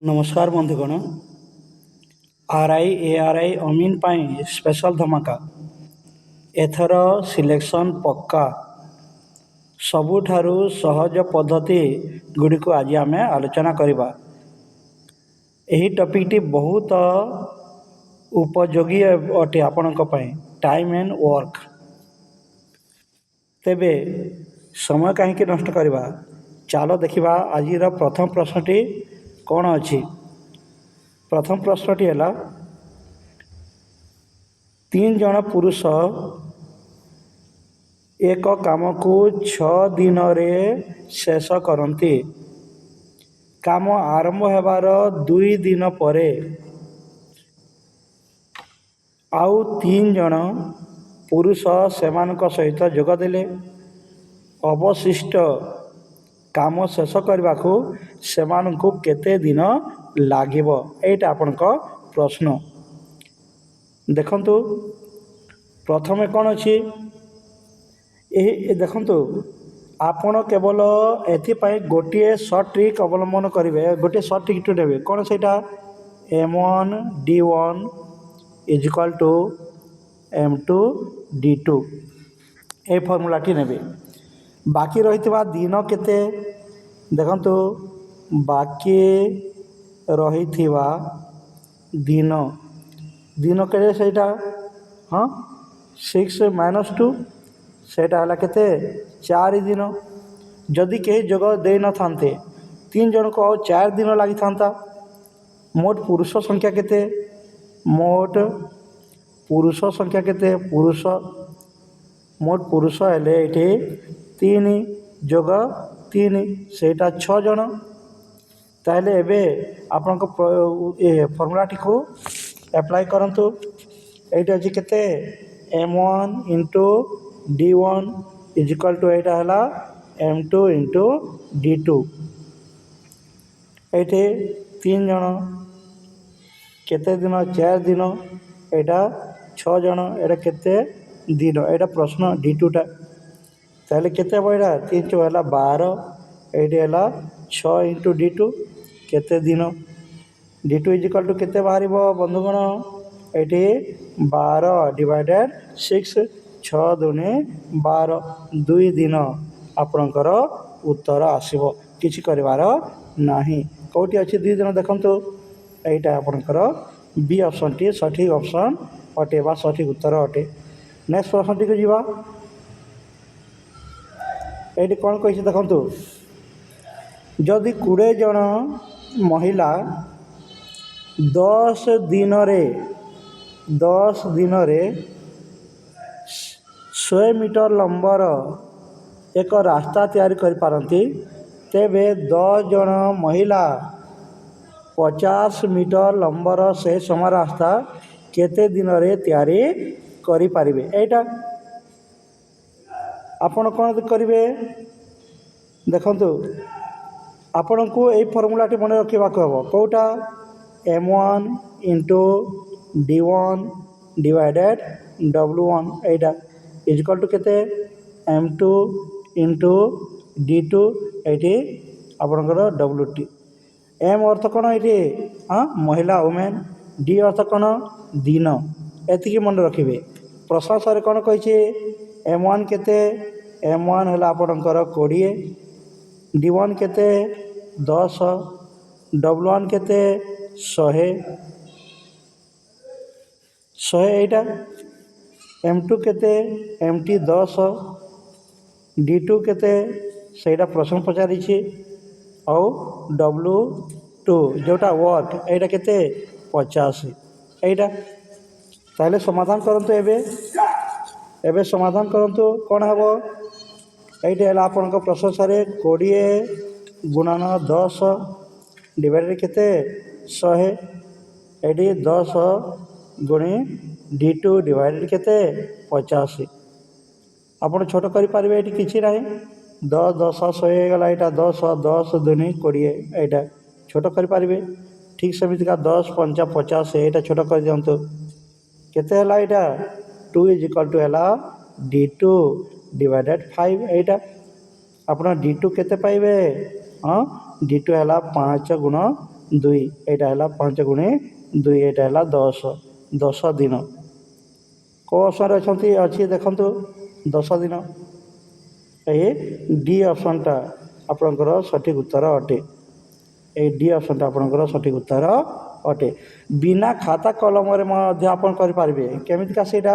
नमस्कार बंधुगण आरआई अमीन पाई स्पेशल धमाका एथर सिलेक्शन पक्का सबुठारु सहज पद्धति गुड़ी को आज आम आलोचना करवा। यही टॉपिक बहुत उपयोगी अटे आपणों टाइम एंड वर्क। तेबे समय कहीं नष्ट करवा, चलो देखा आज प्रथम प्रश्नटी कौन अच्छी। प्रथम प्रश्नटी है, 3 जन पुरुष एक काम को 6 दिन रे शेष करती। काम आरंभ होबार 2 दिन परे आउ 3 जन पुरुष सेमानक सहित जोगदेले। अवशिष्ट काम शेष करने को सेमानकु केते दिन लागिबो, एटा आपनक प्रश्न। देखंतु प्रथमे कौन अच्छी देखंतु आपण केवल एथिपाई गोटे सर्ट ट्रिक अवलंबन करेंगे। गोटे सर्ट ट्रिक ने कौन से M1 D1 is equal to M2 D2 ए फर्मूलाटी ने। बाकी रही दिन केते देखंतु, बाकी रही दिन दिन के सेटा हाँ 6 - 2 सेटा है केते 4 दिन। जदि कहीं जोग दे न थांते 3 जन को 4 दिन लगी था। मोट पुरुष संख्या केते, मोट पुरुष संख्या केते, पुरुष मोट पुरुष हेले ये 3 जोग 3 सेटा 6 जन। ताहले एबे आपन फर्मूलाटी को एप्लाई करंतु। एटा अछि केते M1 * D1 इजिकल टू एटा हला M2 * D2। एटे 3 जन केते दिन 4 दिन, एटा 6 जन, एटा केते दिन, एटा प्रश्न D2 टा। ताहले केते बइरा 3 * 4 = 12, एटी हला 6 * D2 केते दिन। D2 इजिकल टू केते बाहरिबो बंधुगण, एटी 12 / 6 6 दूनी 12 2 दिन आपणकर उत्तर आसीबो। किछि करिवार नाही। कोठी अछि 2 दिन देखंतु, एटा आपणकर बी ऑप्शन टी सठिक ऑप्शन अटे बा सठिक उत्तर अटे। नेक्स्ट प्रश्न टी को जीवा। एटी कौन कहिछि देखंतु, जदि 20 जन महिला 10 दिन रे 100 मीटर लंबर एक रास्ता तैयारी कर पारती, तेबे 10 जन महिला 50 मीटर लंबर से सम रास्ता केते दिन रे तैयारी करि पारिबे। एटा आपण कौन करेंगे देखंतु, आपण को यही फर्मूलाटी मन रखा हम कौटा M1 * D1 divided W1 Etah is equal to केते M2 * D2 एटी आपणकर WT। M अर्थ कौन ये हाँ महिला वुमेन, D अर्थ कौन दिन, एतिकी मन रखिए। प्रश्न सर कौन कही M1 केते, M1 है आपणकर 20, D1 केते 10, W1 केते 100 एटा, M2 केते MT 10, D2 केते सेटा प्रश्न पचारि आउ W2 जोटा वर्क एटा केते 50 एटा। ताहले समाधान करंतु। एबे समाधान करंतु कौन हबो, एटा है आपन को प्रश्न सारे 20 गुणन 10 डिवाइडेड केते 100, एटी 10 गुणी D2 डिवाइडेड केते 50। आपन छोट करि पारिबे, एटी किछि नाही 10 10 100 गला, एटा 10 10 दूनी 20 एटा छोट करि पारिबे। ठीक सेमिति का 10 5 50 एटा छोट कर दियंतु केते हला, एटा 2 इजिकल टू हला D2 डिवाइडेड 5 एटा। आपन D2 केते पाइबे हाँ D2 है 5 × 2 ଏଇଟା ହେଲା 5 ଗୁଣେ 2 ଏଇଟା ହେଲା 10 10 ଦିନ। କେଉଁ ଅପସନ୍ରେ ଅଛନ୍ତି ଅଛି ଦେଖନ୍ତୁ 10 ଦିନ। ଏହି ଡି ଅପସନ୍ଟା ଆପଣଙ୍କର ସଠିକ୍ ଉତ୍ତର ଅଟେ। এই ডি অপশনটা আপনার সঠিক উত্তর অটে। বিনা খাতা কলমরে ମଧ୍ୟ ଆପଣ କରିପାରିବେ। କେମିତିକା ସେଇଟା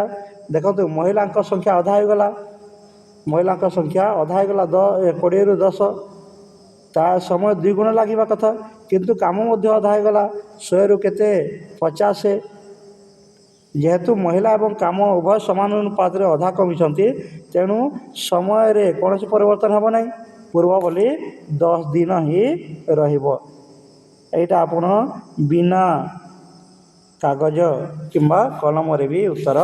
ଦେଖନ୍ତୁ ମହିଳାଙ୍କ ସଂଖ୍ୟା ଅଧା ହୋଇଗଲା, ମହିଳାଙ୍କ ସଂଖ୍ୟା ଅଧା ହୋଇଗଲା 20ରୁ 10, ତା ସମୟ 2 ଗୁଣ ଲାଗିବା କଥା, କିନ୍ତୁ କାମ ମଧ୍ୟ ଅଧା ହୋଇଗଲା 100ରୁ କେତେ 50। ଯେହେତୁ ମହିଳା ଏବଂ କାମ ଉଭୟ ସମାନ ଅନୁପାତରେ ଅଧା କମିଛନ୍ତି, ତେଣୁ ସମୟରେ କୌଣସି ପରିବର୍ତ୍ତନ ହେବ ନାହିଁ, ପୂର୍ବ ଭଳି 10 ଦିନ ହିଁ ରହିବ। এইটা ଆପଣ ବିନା କାଗଜ କିମ୍ବା କଲମରେ ବି ଉତ୍ତର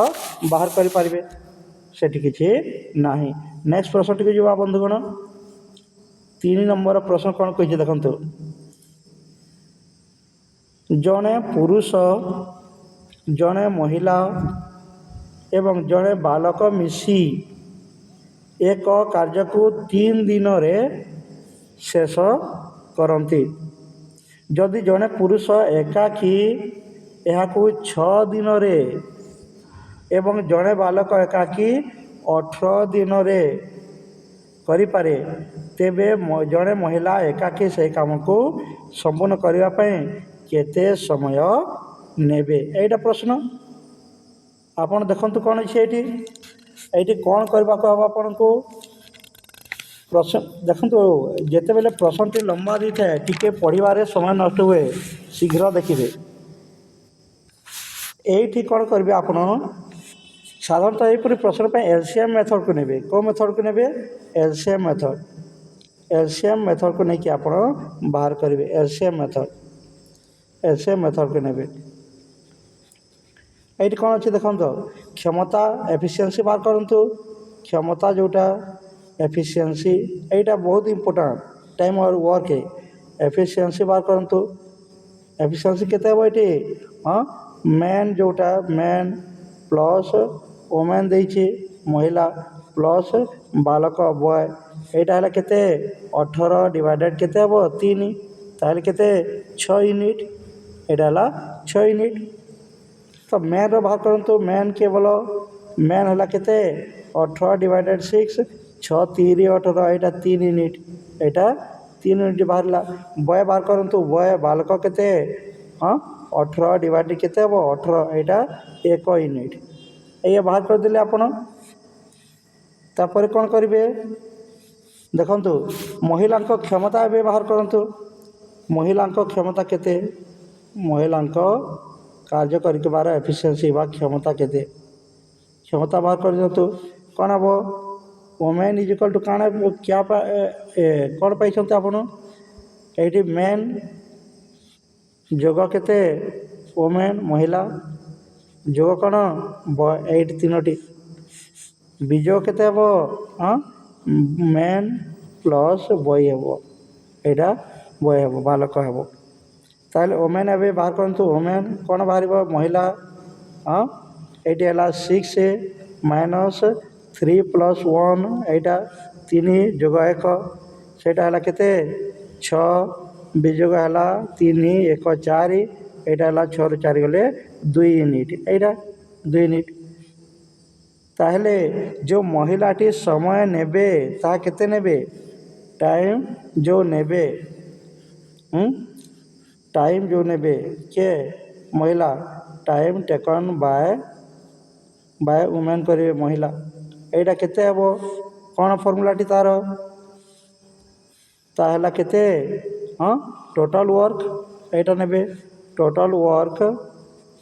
ବାହାର କରିପାରିବେ, ସେଠି କିଛି ନାହିଁ। ନେକ୍ସଟ ପ୍ରଶ୍ନଟିକୁ ଯିବା ବନ୍ଧୁଗଣ। 3 ନମ୍ବର ପ୍ରଶ୍ନ କ'ଣ କହିଛି ଦେଖନ୍ତୁ। ଜଣେ ପୁରୁଷ, ଜଣେ ମହିଳା ଏବଂ ଜଣେ ବାଳକ ମିଶି ଏକ କାର୍ଯ୍ୟକୁ 3 ଦିନରେ ଶେଷ କରନ୍ତି। ଯଦି ଜଣେ ପୁରୁଷ ଏକାକୀ ଏହାକୁ 6 ଦିନରେ ଏବଂ ଜଣେ ବାଳକ ଏକାକୀ 18 ଦିନରେ କରିପାରେ, ତେବେ ଜଣେ ମହିଳା ଏକାକୀ ସେହି କାମକୁ ସମ୍ପୂର୍ଣ୍ଣ କରିବା ପାଇଁ କେତେ ସମୟ ନେବେ? ଏଇଟା ପ୍ରଶ୍ନ। ଆପଣ ଦେଖନ୍ତୁ କ'ଣ ଅଛି ଏଇଠି। ଏଇଠି କ'ଣ କରିବାକୁ ହେବ ଆପଣଙ୍କୁ? ପ୍ରଶ୍ନ ଦେଖନ୍ତୁ, ଯେତେବେଳେ ପ୍ରଶ୍ନଟି ଲମ୍ବା ଦେଇଥାଏ ଟିକେ ପଢ଼ିବାରେ ସମୟ ନଷ୍ଟ ହୁଏ, ଶୀଘ୍ର ଦେଖିବେ। এইଠି କ'ଣ କରିବେ ଆପଣ? ସାଧାରଣତଃ ଏହିପରି ପ୍ରଶ୍ନ ପାଇଁ ଏଲସିଏମ୍ ମେଥଡ଼କୁ ନେବେ। କେଉଁ ମେଥଡ଼କୁ ନେବେ? LCM method. ଏଲସିଏମ୍ ମେଥଡ଼କୁ ନେଇକି ଆପଣ ବାହାର କରିବେ। ଏଲସିଏମ୍ ମେଥଡ଼କୁ ନେବେ। এইଠି କ'ଣ ଅଛି ଦେଖନ୍ତୁ, କ୍ଷମତା ଏଫିସିଏନ୍ସି ବାହାର କରନ୍ତୁ। କ୍ଷମତା ଯେଉଁଟା ଏଫିସିଏନ୍ସି, এইটা ବହୁତ ଇମ୍ପୋର୍ଟାଣ୍ଟ, ଟାଇମ୍ ଅର୍ ୱାର୍କ। ଏଫିସିଏନ୍ସି ବାହାର କରନ୍ତୁ। ଏଫିସିଏନ୍ସି କେତେ ହେବ ଏଠି? ହଁ, ମେନ୍ ଯେଉଁଟା ମେନ୍ ପ୍ଲସ୍ ଓମେନ୍ ଦେଇଛି ମହିଳା ପ୍ଲସ୍ ବାଳକ ବୟ, এইଟା ହେଲା କେତେ? 18 ଡିଭାଇଡେଡ଼ କେତେ ହେବ? 3, ତାହେଲେ କେତେ? 6 ୟୁନିଟ୍। এইটা ହେଲା 6 ୟୁନିଟ୍। ତ ମେନ୍ର ବାହାର କରନ୍ତୁ। ମେନ୍ କେବଳ ମେନ୍ ହେଲା କେତେ? 18 ଡିଭାଇଡେଡ଼ 6, 6 3 18, এইଟା 3 ୟୁନିଟ୍। এইଟା 3 ୟୁନିଟ୍ ବାହାରିଲା। ବୟ ବାହାର କରନ୍ତୁ। ବୟ ବାଳକ କେତେ? ହଁ, 18 ଡିଭାଇଡେଡ଼ କେତେ ହେବ? 18, এইଟା 1 ୟୁନିଟ୍। ଏଇଆ ବାହାର କରିଦେଲେ ଆପଣ। ତାପରେ କ'ଣ କରିବେ ଦେଖନ୍ତୁ, ମହିଳାଙ୍କ କ୍ଷମତା ଏବେ ବାହାର କରନ୍ତୁ। ମହିଳାଙ୍କ କ୍ଷମତା କେତେ? ମହିଳାଙ୍କ କାର୍ଯ୍ୟ କରିବାର ଏଫିସିଏନ୍ସି ବା କ୍ଷମତା କେତେ? କ୍ଷମତା ବାହାର କରିଦିଅନ୍ତୁ। କ'ଣ ହେବ? ଓମେନ୍ ଇଜ୍ ଇକ୍ୱାଲ୍ ଟୁ କ'ଣ କ'ଣ ପାଇଛନ୍ତି ଆପଣ? ଏଇଠି ମେନ୍ ଯୋଗ କେତେ? ଓମେନ୍ ମହିଳା ଯୋଗ କ'ଣ? ଏଇଠି 3ଟି। ବିଯୋଗ କେତେ ହେବ? ହଁ, ମେନ୍ ପ୍ଲସ୍ ବୟ ହେବ। ଏଇଟା ବୟ ହେବ, ବାଳକ ହେବ। ତାହେଲେ ଓମେନ୍ ଏବେ ବାହାର କରନ୍ତୁ। ଓମେନ୍ କ'ଣ ବାହାରିବ? ମହିଳା। ହଁ, এইটি ହେଲା 6 ମାଇନସ୍ 3 ପ୍ଲସ୍ 1, এইଟା 3 ଯୋଗ 1, ସେଇଟା ହେଲା କେତେ? 6 ବିଯୋଗ ହେଲା 3 1 4, এইটা ହେଲା 6ରୁ 4 ଗଲେ 2 ୟୁନିଟ୍। এইଟା 2 ୟୁନିଟ୍। ତାହେଲେ ଯେଉଁ ମହିଳାଟି ସମୟ ନେବେ ତାହା କେତେ ନେବେ? ଟାଇମ୍ ଯେଉଁ ନେବେ, ଟାଇମ୍ ଯେଉଁ ନେବେ କିଏ? ମହିଳା। ଟାଇମ୍ ଟେକନ୍ ବାଏ ଓମେନ୍ କରିବେ ମହିଳା। এইଟା କେତେ ହେବ? କ'ଣ ଫର୍ମୁଲାଟି ତା'ର? ତା ହେଲା କେତେ? ହଁ, ଟୋଟାଲ୍ ୱାର୍କ। এইଟା ନେବେ ଟୋଟାଲ୍ ୱାର୍କ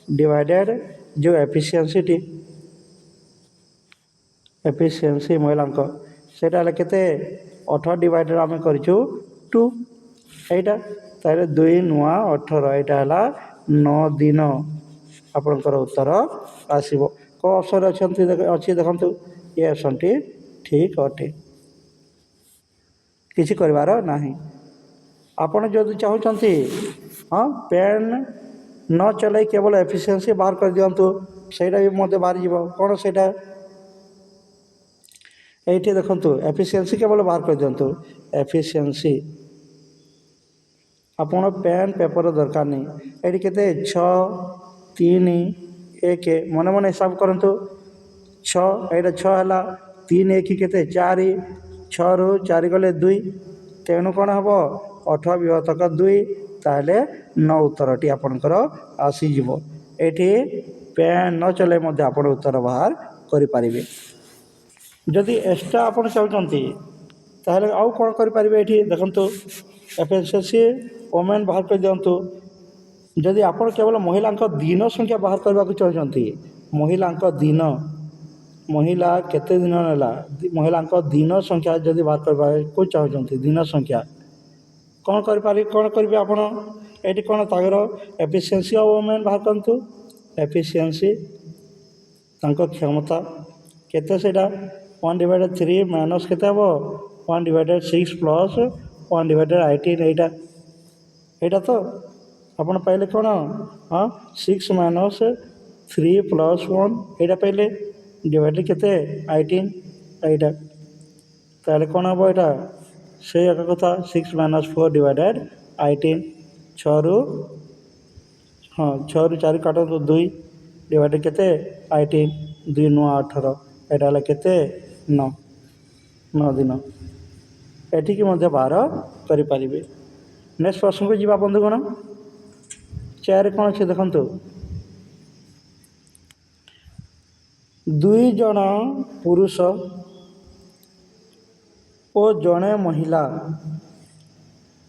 ଡିଭାଇଡେଡ଼ ଯେଉଁ ଏଫିସିଏନ୍ସିଟି, ଏଫିସିଏନ୍ସି ମହିଳାଙ୍କ, ସେଇଟା ହେଲା କେତେ? 18 ଡିଭାଇଡେଡ଼ ଆମେ କରିଛୁ 2, এইଟା। ତାହେଲେ 2 ନୂଆ 18, এইଟା ହେଲା 9 ଦିନ ଆପଣଙ୍କର ଉତ୍ତର ଆସିବ। କେଉଁ ଅପସନ୍ରେ ଅଛି ଦେଖନ୍ତୁ। ଏ ଅପସନ୍ଟି ଠିକ୍ ଅଟେ, କିଛି କରିବାର ନାହିଁ। ଆପଣ ଯଦି ଚାହୁଁଛନ୍ତି ହଁ ପେନ୍ ନ ଚଲାଇ କେବଳ ଏଫିସିଏନ୍ସି ବାହାର କରିଦିଅନ୍ତୁ, ସେଇଟା ବି ମଧ୍ୟ ବାହାରିଯିବ। କ'ଣ ସେଇଟା? এইଠି ଦେଖନ୍ତୁ, ଏଫିସିଏନ୍ସି କେବଳ ବାହାର କରିଦିଅନ୍ତୁ। ଏଫିସିଏନ୍ସି ଆପଣ ପେନ୍ ପେପର ଦରକାର ନାହିଁ। ଏଠି କେତେ 6 3 1 ମନେ ମନେ ହିସାବ କରନ୍ତୁ। 6 ଏଇଟା 6 ହେଲା, 3 1 କେତେ 4, 6ରୁ 4 ଗଲେ 2, ତେଣୁ କ'ଣ ହେବ 18 ବିଭକ୍ତକ 2, ତାହେଲେ 9 ଉତ୍ତରଟି ଆପଣଙ୍କର ଆସିଯିବ। ଏଠି ପେନ୍ ନ ଚଲାଇ ମଧ୍ୟ ଆପଣ ଉତ୍ତର ବାହାର କରିପାରିବେ। ଯଦି ଏକ୍ସଟ୍ରା ଆପଣ ଚାହୁଁଛନ୍ତି ତାହେଲେ ଆଉ କ'ଣ କରିପାରିବେ? ଏଠି ଦେଖନ୍ତୁ ଏଫିସିଏନ୍ସି ଓମେନ୍ ବାହାର କରିଦିଅନ୍ତୁ। ଯଦି ଆପଣ କେବଳ ମହିଳାଙ୍କ ଦିନ ସଂଖ୍ୟା ବାହାର କରିବାକୁ ଚାହୁଁଛନ୍ତି, ମହିଳା କେତେ ଦିନ ନେଲା, ମହିଳାଙ୍କ ଦିନ ସଂଖ୍ୟା ଯଦି ବାହାର କରିବାକୁ ଚାହୁଁଛନ୍ତି, ଦିନ ସଂଖ୍ୟା କ'ଣ କରିବେ ଆପଣ? ଏଠି କ'ଣ ତାଙ୍କର ଏଫିସିଏନ୍ସି ଅଫ୍ ଓମେନ୍ ବାହାର କରନ୍ତୁ। ଏଫିସିଏନ୍ସି ତାଙ୍କ କ୍ଷମତା କେତେ, ସେଇଟା 1/3 ମାଇନସ୍ କେତେ ହେବ 1/6 ପ୍ଲସ୍ 1/18। ଏଇଟା ତ ଆପଣ ପାଇଲେ କ'ଣ? 6 ମାଇନସ୍ 3 ପ୍ଲସ୍ 1 ଏଇଟା ପାଇଲେ, ଡିଭାଇଡ଼େଡ଼ କେତେ 18 ଏଇଟା। ତାହେଲେ କ'ଣ ହେବ? ଏଇଟା ସେଇ ଏକ କଥା, 6 ମାଇନସ୍ 4 ଡିଭାଇଡ଼େଡ଼ 18। 6ରୁ 4 କାଟନ୍ତୁ 2 ଡିଭାଇଡ଼େଡ଼ କେତେ 18, 2 9 18, ଏଇଟା ହେଲା କେତେ 9 ଦିନ। ଏଠିକି ମଧ୍ୟ ବାହାର କରିପାରିବେ। ନେକ୍ସଟ ପ୍ରଶ୍ନକୁ ଯିବା ବନ୍ଧୁଗଣ। 4 କ'ଣ ଅଛି ଦେଖନ୍ତୁ। 2 ଜଣ ପୁରୁଷ ଓ ଜଣେ ମହିଳା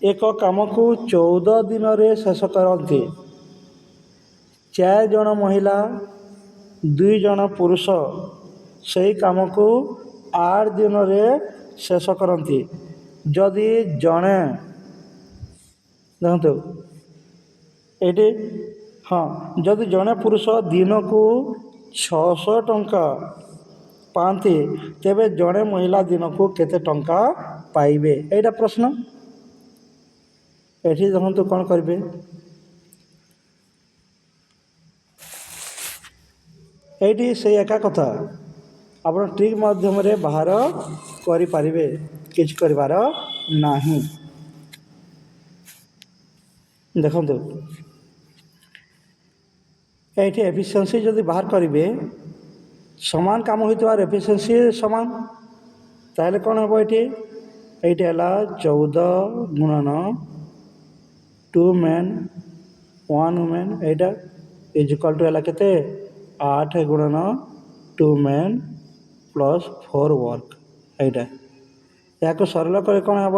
ଏକ କାମକୁ 14 ଦିନରେ ଶେଷ କରନ୍ତି। 4 ଜଣ ମହିଳା 2 ଜଣ ପୁରୁଷ ସେହି କାମକୁ 8 ଦିନରେ ଶେଷ କରନ୍ତି। ଯଦି ଜଣେ ଦେଖନ୍ତୁ ଏଇଠି ଯଦି ଜଣେ ପୁରୁଷ ଦିନକୁ 600 ଟଙ୍କା ପାଆନ୍ତି, ତେବେ ଜଣେ ମହିଳା ଦିନକୁ କେତେ ଟଙ୍କା ପାଇବେ? ଏଇଟା ପ୍ରଶ୍ନ। ଏଠି ଦେଖନ୍ତୁ କ'ଣ କରିବେ। ଏଇଠି ସେଇ ଏକା କଥା ଆପଣ ଟ୍ରିକ୍ ମାଧ୍ୟମରେ ବାହାର କରିପାରିବେ, କିଛି କରିବାର ନାହିଁ। ଦେଖନ୍ତୁ ଏଇଠି ଏଫିସିଏନ୍ସି ଯଦି ବାହାର କରିବେ, ସମାନ କାମ ହୋଇଥିବାର ଏଫିସିଏନ୍ସି ସମାନ, ତାହେଲେ କ'ଣ ହେବ? ଏଇଠି ହେଲା 14 ଗୁଣନ 2 men 1 woman, ଏଇଟା ଇଜ୍ଇକ୍ୱାଲ୍ ଟୁ ହେଲା କେତେ 8 ଗୁଣନ 2 men ପ୍ଲସ୍ 4 ୱାର୍କ। ଏଇଟା ଏହାକୁ ସରଳ କରି କ'ଣ ହେବ?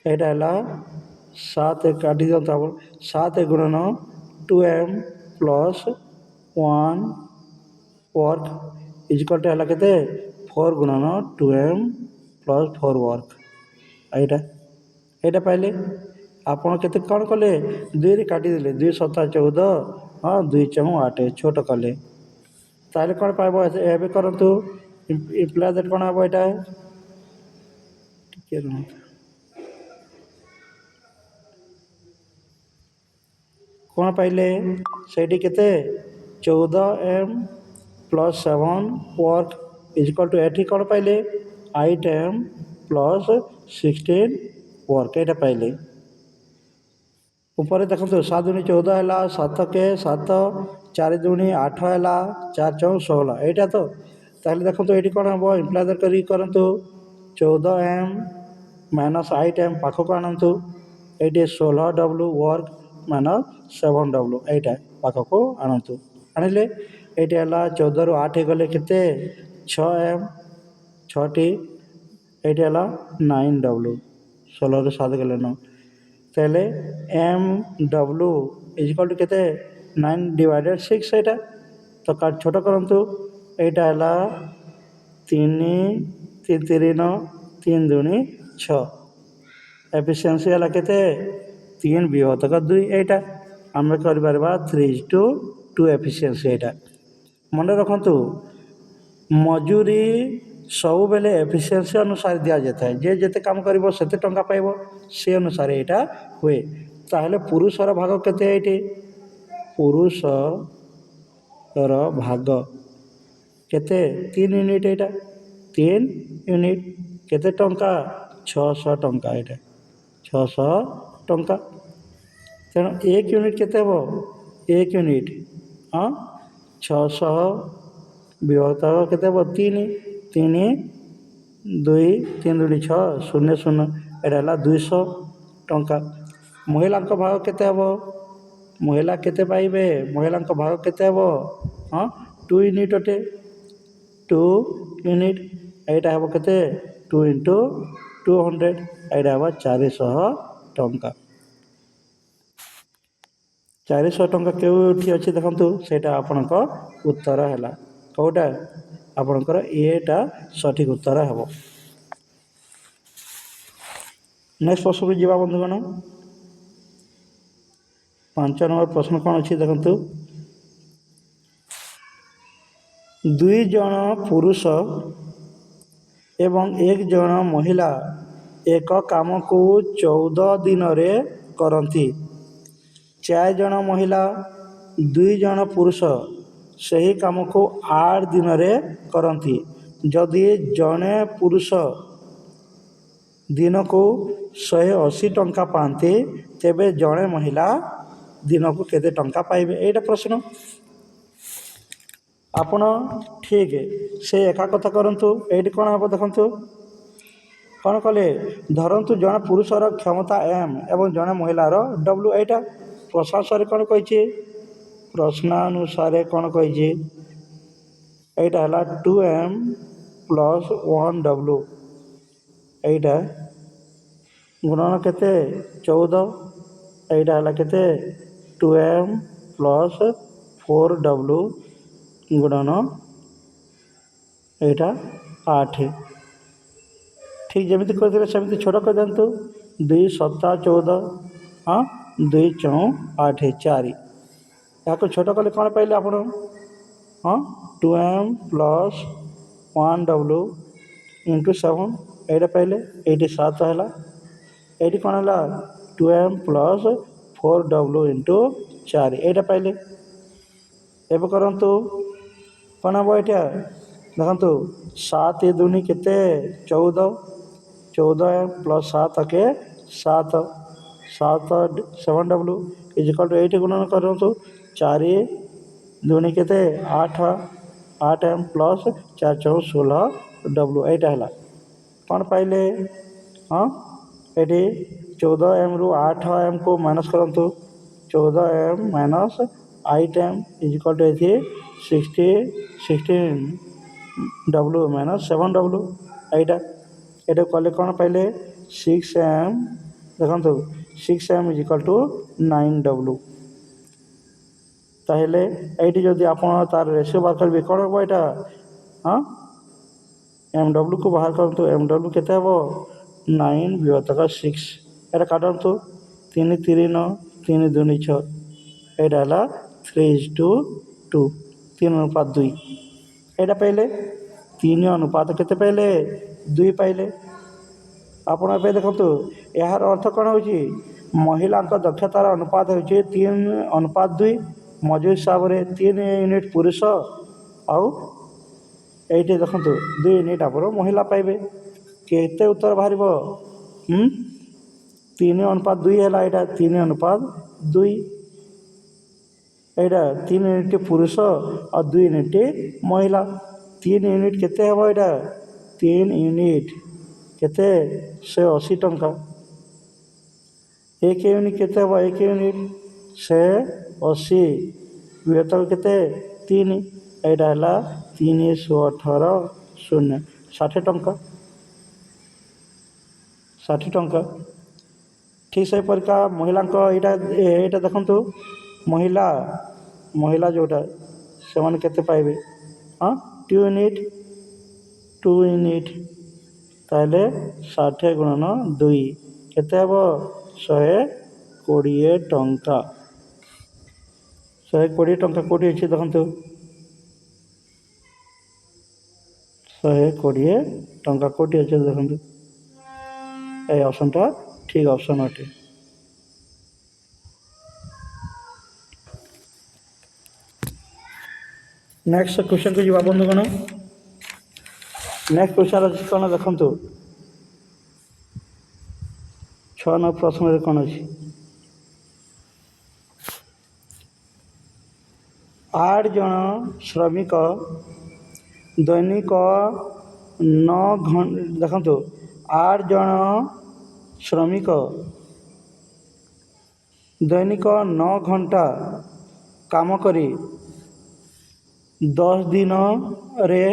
ଏଇଟା ହେଲା 7 କାଟି ଦିଅନ୍ତୁ ଆପଣ, 7 ଗୁଣନ 2m ପ୍ଲସ୍ 1 ୱାର୍କ ଇଜ୍ଇକ୍ୱାଲ୍ ଟୁ ହେଲା କେତେ 4 ଗୁଣନ 2m ପ୍ଲସ୍ 4 ୱାର୍କ। ଏଇଟା ପାଇଲେ। ଆପଣ କେତେ କ'ଣ କଲେ? 2ରେ କାଟିଦେଲେ, 2 7 14, 2 4 8 ଛୋଟ କଲେ, ତାହେଲେ କ'ଣ ପାଇବ? ଏବେ କରନ୍ତୁ ଇମ୍ପ୍ଲାଏ ଦ୍ୟାଟ୍ କ'ଣ ହେବ? ଏଇଟା ଟିକେ ରୁହନ୍ତୁ, କ'ଣ ପାଇଲେ? ସେଇଠି କେତେ 14m ପ୍ଲସ୍ 7 ୱାର୍କ ଇଜ୍ଇକ୍ୱାଲ୍ ଟୁ, ଏଠି କ'ଣ ପାଇଲେ 8m ପ୍ଲସ୍ 16 ୱାର୍କ, ଏଇଟା ପାଇଲେ। ଉପରେ ଦେଖନ୍ତୁ 7 ଦୁଣି 14 ହେଲା, 7 7, 4 ଦୁଣି 8 ହେଲା, 4 4 16, ଏଇଟା ତ। ତାହେଲେ ଦେଖନ୍ତୁ ଏଇଠି କ'ଣ ହେବ? ଇମ୍ପ୍ଲାଏ ଦ୍ୟାଟ୍ କରିକି କରନ୍ତୁ। 14m ମାଇନସ୍ 8m ପାଖକୁ ଆଣନ୍ତୁ। ଏଇଠି 16w ୱାର୍କ ମାଇନସ୍ 7w, ଏଇଟା ପାଖକୁ ଆଣନ୍ତୁ। ଆଣିଲେ ଏଇଠି ହେଲା 14ରୁ 8 ଗଲେ କେତେ 6m, 6ଟି, ଏଇଠି ହେଲା 9w, 16ରୁ 7 ଗଲେ 9, ତାହେଲେ mw ଇଜ୍ଇକ୍ୱାଲ୍ ଟୁ କେତେ 9/6, ଏଇଟା ତ ଛୋଟ କରନ୍ତୁ। ଏଇଟା ହେଲା 3 3 3 9, 3 ଦୁଣି 6, ଏଫିସିଏନ୍ସି ହେଲା କେତେ 3 ବିଭକ୍ତକ 2, ଏଇଟା ଆମେ କରିପାରିବା 3:2 ଏଫିସିଏନ୍ସି। ଏଇଟା ମନେ ରଖନ୍ତୁ, ମଜୁରୀ ସବୁବେଳେ ଏଫିସିଏନ୍ସି ଅନୁସାରେ ଦିଆଯାଇଥାଏ। ଯେ ଯେତେ କାମ କରିବ ସେତେ ଟଙ୍କା ପାଇବ, ସେ ଅନୁସାରେ ଏଇଟା ହୁଏ। ତାହେଲେ ପୁରୁଷର ଭାଗ କେତେ? ଏଇଠି ପୁରୁଷର ଭାଗ କେତେ 3 ୟୁନିଟ୍, ଏଇଟା 3 ୟୁନିଟ୍, କେତେ ଟଙ୍କା 600 ଟଙ୍କା। ଏଇଟା 600 ଟଙ୍କା। ତେଣୁ 1 ୟୁନିଟ୍ କେତେ ହେବ? 1 ୟୁନିଟ୍ 600 ବିଭକ୍ତ କେତେ ହେବ? 3 3 2 3 2 6 0 0 ଏଇଟା ହେଲା 200 ଟଙ୍କା। ମହିଳାଙ୍କ ଭାଗ କେତେ ହେବ? ମହିଳା କେତେ ପାଇବେ? ମହିଳାଙ୍କ ଭାଗ କେତେ ହେବ? 2 ୟୁନିଟ୍ ଅଟେ। 2 ୟୁନିଟ୍ ଏଇଟା ହେବ କେତେ? 2 × 200 ଏଇଟା ହେବ 400 ଟଙ୍କା। 400 ଟଙ୍କା କେଉଁଠି ଅଛି ଦେଖନ୍ତୁ, ସେଇଟା ଆପଣଙ୍କ ଉତ୍ତର ହେଲା। କେଉଁଟା? ଆପଣଙ୍କର ଏଟା ସଠିକ୍ ଉତ୍ତର ହେବ। ନେକ୍ସଟ ପ୍ରଶ୍ନକୁ ଯିବା ବନ୍ଧୁଗଣ। 5 ନମ୍ବର ପ୍ରଶ୍ନ କ'ଣ ଅଛି ଦେଖନ୍ତୁ। 2 ଜଣ ପୁରୁଷ ଏବଂ 1 ଜଣ ମହିଳା ଏକ କାମକୁ 14 ଦିନରେ କରନ୍ତି। 4 ଜଣ ମହିଳା 2 ଜଣ ପୁରୁଷ ସେହି କାମକୁ 8 ଦିନରେ କରନ୍ତି। ଯଦି ଜଣେ ପୁରୁଷ ଦିନକୁ 180 ଟଙ୍କା ପାଆନ୍ତି, ତେବେ ଜଣେ ମହିଳା ଦିନକୁ କେତେ ଟଙ୍କା ପାଇବେ? ଏଇଟା ପ୍ରଶ୍ନ। ଆପଣ ଠିକ୍ ସେ ଏକା କଥା କରନ୍ତୁ। ଏଇଠି କ'ଣ ହେବ ଦେଖନ୍ତୁ। କ'ଣ କଲେ? ଧରନ୍ତୁ ଜଣେ ପୁରୁଷର କ୍ଷମତା M ଏବଂ ଜଣେ ମହିଳାର W। ଏଇଟା ପ୍ରଶ୍ନାନୁସାରେ କ'ଣ କହିଛି? ପ୍ରଶ୍ନାନୁସାରେ କ'ଣ କହିଛି? ଏଇଟା ହେଲା 2M + 1W। ଏଇଟା ଗୁଣନ କେତେ? 14। ଏଇଟା ହେଲା କେତେ? 2M + 4W ଗୁଣନ ଏଇଟା 8। ଠିକ୍ ଯେମିତି କରିଥିଲେ ସେମିତି ଛୋଟ କରିଦିଅନ୍ତୁ। 2 7 14 2 4 8 4। ଏହାକୁ ଛୋଟ କଲେ କ'ଣ ପାଇଲେ ଆପଣ? 2M + 1W × 7 ଏଇଟା ପାଇଲେ। ଏଇଠି 7 ହେଲା। ଏଇଠି କ'ଣ ହେଲା? 2M + 4W × 4 ଏଇଟା ପାଇଲେ। ଏବେ କରନ୍ତୁ କ'ଣ ହେବ? ଏଇଟା ଦେଖନ୍ତୁ 7 2 କେତେ? 14। 14M + 7 କେ 7 7W ଏଇଠି ଗୁଣନ କରନ୍ତୁ। 4 2 କେତେ? 8 8M + 4 4 16W ଏଇଟା ହେଲା। କ'ଣ ପାଇଲେ? ଏଠି 14Mରୁ 8Mକୁ ମାଇନସ୍ କରନ୍ତୁ। 14M - 8M ଏଠି 16W - 7W ଏଇଟା କଲେ କ'ଣ ପାଇଲେ? 6M ଦେଖନ୍ତୁ 6M = 9W। ତାହେଲେ ଏଇଠି ଯଦି ଆପଣ ତା'ର ରେସିଓ ବାହାର କରିବେ କ'ଣ ହେବ? ଏଇଟା MWକୁ ବାହାର କରନ୍ତୁ। MW କେତେ ହେବ? 9/6। ଏଇଟା କାଟନ୍ତୁ। 3 3 9 3 2 6 ଏଇଟା ହେଲା 3:2 3 ଅନୁପାତ 2 ଏଇଟା ପାଇଲେ। 3 ଅନୁପାତ କେତେ ପାଇଲେ? 2 ପାଇଲେ। ଆପଣ ଏବେ ଦେଖନ୍ତୁ ଏହାର ଅର୍ଥ କ'ଣ ହେଉଛି? ମହିଳାଙ୍କ ଦକ୍ଷତାର ଅନୁପାତ ହେଉଛି 3:2। ମଜୁରୀ ହିସାବରେ 3 ୟୁନିଟ୍ ପୁରୁଷ ଆଉ ଏଇଠି ଦେଖନ୍ତୁ 2 ୟୁନିଟ୍ ଆପଣ ମହିଳା ପାଇବେ। କେତେ ଉତ୍ତର ବାହାରିବ? 3:2 ହେଲା। ଏଇଟା 3:2। ଏଇଟା 3 ୟୁନିଟ୍ ପୁରୁଷ ଆଉ 2 ୟୁନିଟ୍ ମହିଳା। 3 ୟୁନିଟ୍ କେତେ ହେବ? ଏଇଟା 3 ୟୁନିଟ୍ କେତେ? 180 ଟଙ୍କା। 1 ୟୁନିଟ୍ କେତେ ହେବ? 1 ୟୁନିଟ୍ 180 ବିଭକ୍ତ କେତେ? 3। ଏଇଟା ହେଲା 318 0 60 ଟଙ୍କା। 60 ଟଙ୍କା। ଠିକ୍ ସେହିପରିକା ମହିଳାଙ୍କ ଏଇଟା ଦେଖନ୍ତୁ। ମହିଳା ଯେଉଁଟା ସେମାନେ କେତେ ପାଇବେ? 2 ୟୁନିଟ୍ 2 ୟୁନିଟ୍ ତାହେଲେ 60 ଗୁଣନ 2 କେତେ ହେବ? 120 ଟଙ୍କା। 120 ଟଙ୍କା କେଉଁଠି ଅଛି ଦେଖନ୍ତୁ। 120 ଟଙ୍କା କେଉଁଠି ଅଛି ଦେଖନ୍ତୁ। এই অপশনটা ঠিক অপশন অটে। ନେକ୍ସଟ କ୍ୱେଶ୍ଚନକୁ ଯିବା ବନ୍ଧୁଗଣ। ନେକ୍ସଟ କ୍ୱେଶ୍ଚନ ଅଛି କ'ଣ ଦେଖନ୍ତୁ। 6 ନମ୍ବର ପ୍ରଶ୍ନରେ କ'ଣ ଅଛି? 8 ଜଣ ଶ୍ରମିକ ଦୈନିକ 9 ଘଣ୍ଟା, ଦେଖନ୍ତୁ 8 ଜଣ ଶ୍ରମିକ ଦୈନିକ 9 ଘଣ୍ଟା କାମ କରି 10 ଦିନରେ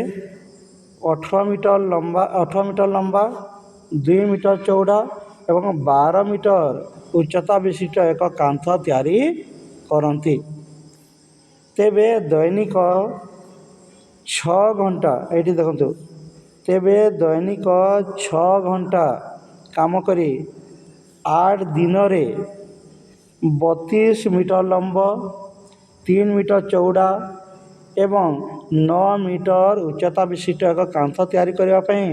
18 ମିଟର ଲମ୍ବା 2 ମିଟର ଚଉଡ଼ା ଏବଂ 12 ମିଟର ଉଚ୍ଚତା ବିଶିଷ୍ଟ ଏକ କାନ୍ଥ ତିଆରି କରନ୍ତି। ତେବେ ଦୈନିକ 6 ଘଣ୍ଟା, ଏଇଠି ଦେଖନ୍ତୁ, ତେବେ ଦୈନିକ 6 ଘଣ୍ଟା କାମ କରି 8 ଦିନରେ 32 ମିଟର ଲମ୍ବ 3 ମିଟର ଚଉଡ଼ା ଏବଂ 9 ମିଟର ଉଚ୍ଚତା ବିଶିଷ୍ଟ ଏକ କାନ୍ଥ ତିଆରି କରିବା ପାଇଁ